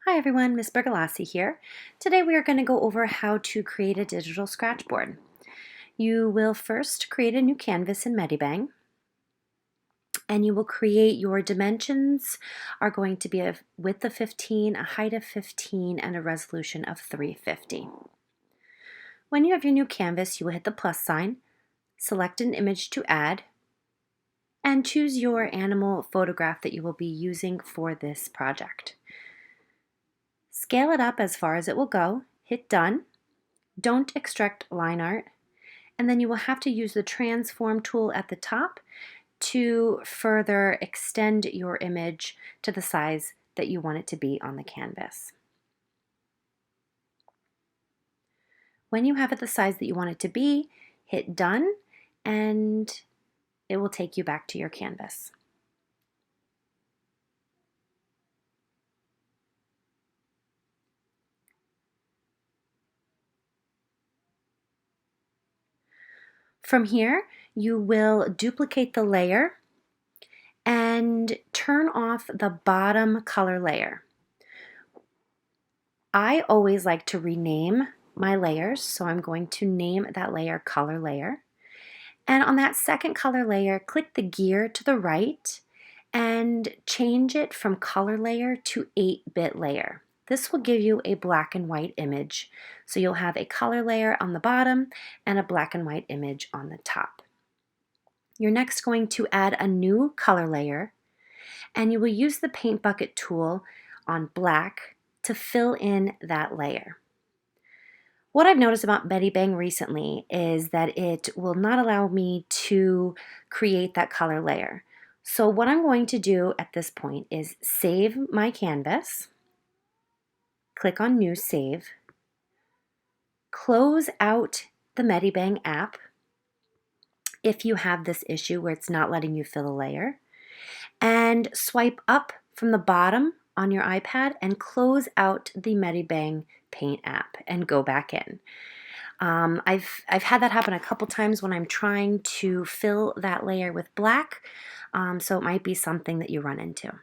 Hi everyone, Miss Bergalassi here. Today we are going to go over how to create a digital scratchboard. You will first create a new canvas in Medibang, and you will create your dimensions are going to be a width of 15, a height of 15, and a resolution of 350. When you have your new canvas, you will hit the plus sign, select an image to add, and choose your animal photograph that you will be using for this project. Scale it up as far as it will go, hit done. Don't extract line art, and then you will have to use the transform tool at the top to further extend your image to the size that you want it to be on the canvas. When you have it the size that you want it to be, hit done, and it will take you back to your canvas. From here, you will duplicate the layer and turn off the bottom color layer. I always like to rename my layers, so I'm going to name that layer color layer. And on that second color layer, click the gear to the right and change it from color layer to 8-bit layer. This will give you a black and white image. So you'll have a color layer on the bottom and a black and white image on the top. You're next going to add a new color layer, and you will use the paint bucket tool on black to fill in that layer. What I've noticed about Medibang recently is that it will not allow me to create that color layer. So what I'm going to do at this point is save my canvas, click on New Save, close out the Medibang app if you have this issue where it's not letting you fill a layer, and swipe up from the bottom on your iPad and close out the Medibang Paint app and go back in. I've had that happen a couple times when I'm trying to fill that layer with black, so it might be something that you run into.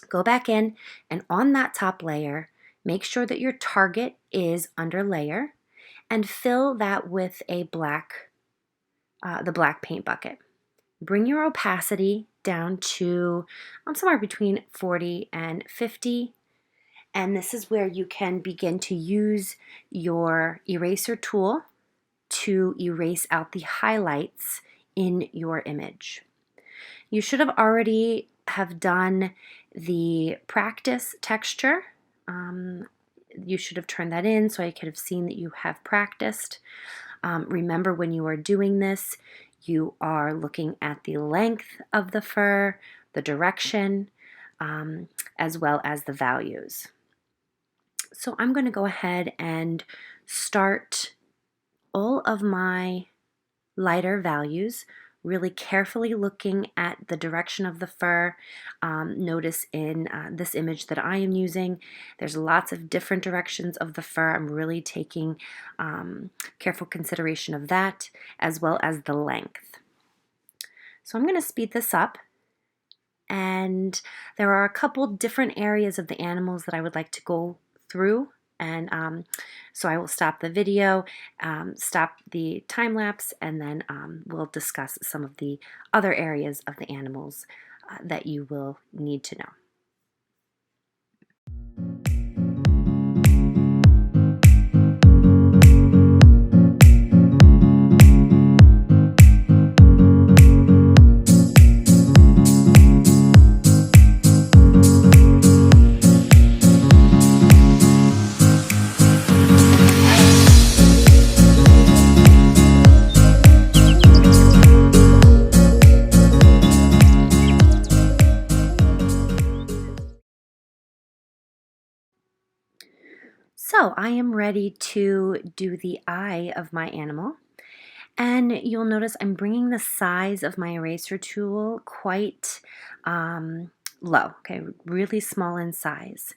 Go back in, and on that top layer, make sure that your target is under layer and fill that with a black, the black paint bucket. Bring your opacity down to somewhere between 40 and 50. And this is where you can begin to use your eraser tool to erase out the highlights in your image. You should have already have done the practice texture. You should have turned that in so I could have seen that you have practiced. Remember, when you are doing this, you are looking at the length of the fur, the direction, as well as the values. So I'm going to go ahead and start all of my lighter values, really carefully looking at the direction of the fur. Notice in this image that I am using, there's lots of different directions of the fur. I'm really taking careful consideration of that, as well as the length. So I'm going to speed this up. And there are a couple different areas of the animals that I would like to go through, and so I will stop the video, stop the time lapse, and then we'll discuss some of the other areas of the animals that you will need to know. So I am ready to do the eye of my animal, and you'll notice I'm bringing the size of my eraser tool quite low, okay, really small in size.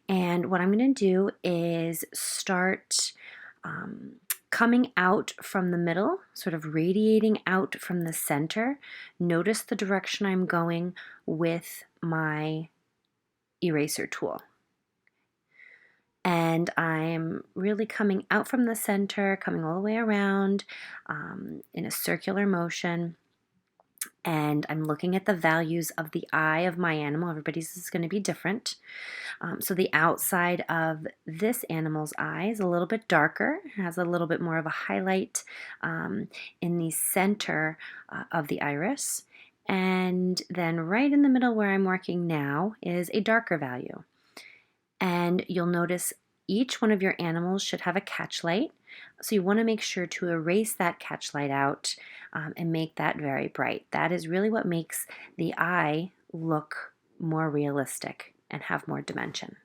And what I'm going to do is start coming out from the middle, sort of radiating out from the center. Notice the direction I'm going with my eraser tool. And I'm really coming out from the center, coming all the way around in a circular motion. And I'm looking at the values of the eye of my animal. Everybody's is going to be different. So the outside of this animal's eye is a little bit darker, has a little bit more of a highlight in the center of the iris. And then right in the middle where I'm working now is a darker value. And you'll notice each one of your animals should have a catch light. So you want to make sure to erase that catch light out and make that very bright. That is really what makes the eye look more realistic and have more dimension.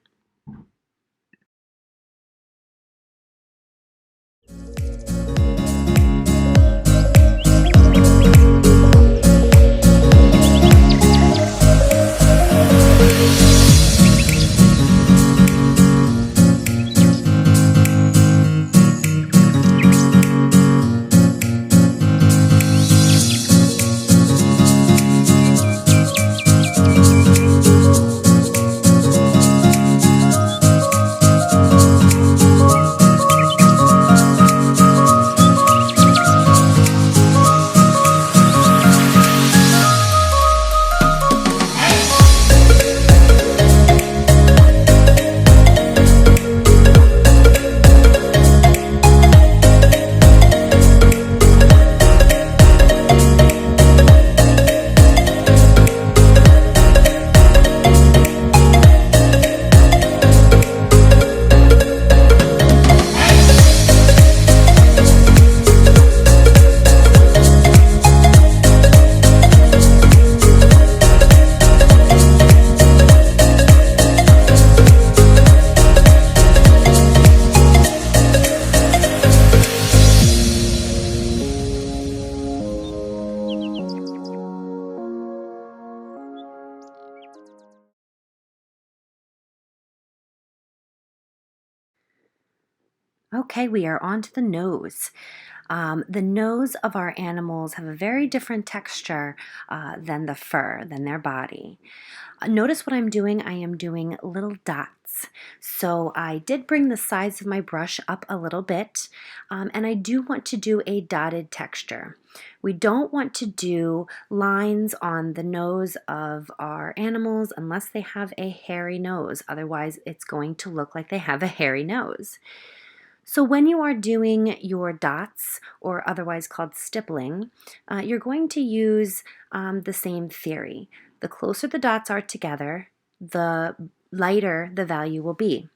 Okay, we are on to the nose. The nose of our animals have a very different texture than the fur, than their body. Notice what I'm doing. I am doing little dots. So I did bring the size of my brush up a little bit, and I do want to do a dotted texture. We don't want to do lines on the nose of our animals unless they have a hairy nose. Otherwise, it's going to look like they have a hairy nose. So when you are doing your dots, or otherwise called stippling, you're going to use the same theory. The closer the dots are together, the lighter the value will be.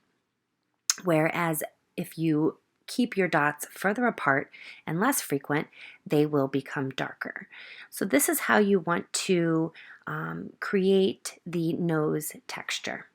Whereas if you keep your dots further apart and less frequent, they will become darker. So this is how you want to create the nose texture.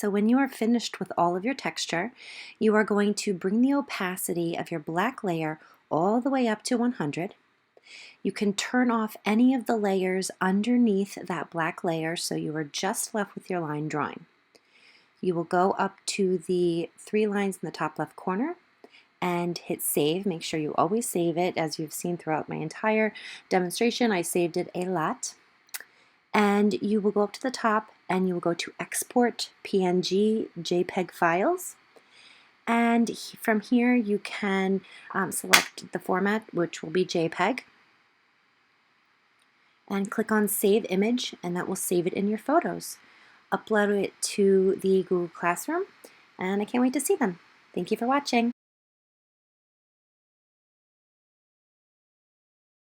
So when you are finished with all of your texture, you are going to bring the opacity of your black layer all the way up to 100. You can turn off any of the layers underneath that black layer so you are just left with your line drawing. You will go up to the 3 lines in the top left corner and hit save. Make sure you always save it. As you've seen throughout my entire demonstration, I saved it a lot. And you will go up to the top and you will go to export PNG JPEG files. And from here you can select the format, which will be JPEG, and click on Save Image, and that will save it in your photos. Upload it to the Google Classroom, and I can't wait to see them. Thank you for watching.